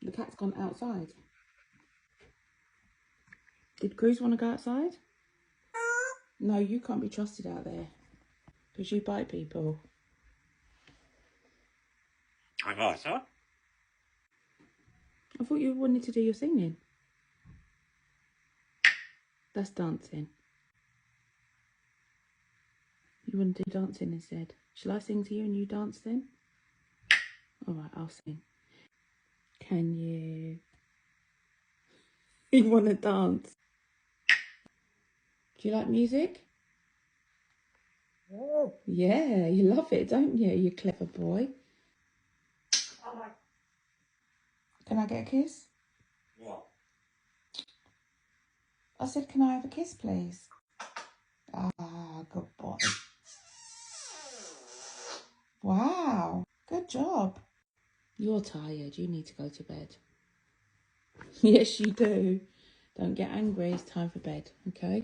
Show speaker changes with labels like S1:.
S1: The cat's gone outside. Did Cruz want to go outside? No, you can't be trusted out there because you bite people.
S2: I thought so.
S1: I thought you wanted to do your singing. That's dancing. You want to do dancing instead. Shall I sing to you and you dance then? Alright, I'll sing. Can you? You want to dance? Do you like music?
S2: Oh.
S1: Yeah, you love it, don't you? You clever boy. Can I get a kiss?
S2: What?
S1: I said, can I have a kiss, please? Ah, good boy. Wow, good job. You're tired. You need to go to bed. Yes, you do. Don't get angry. It's time for bed, okay?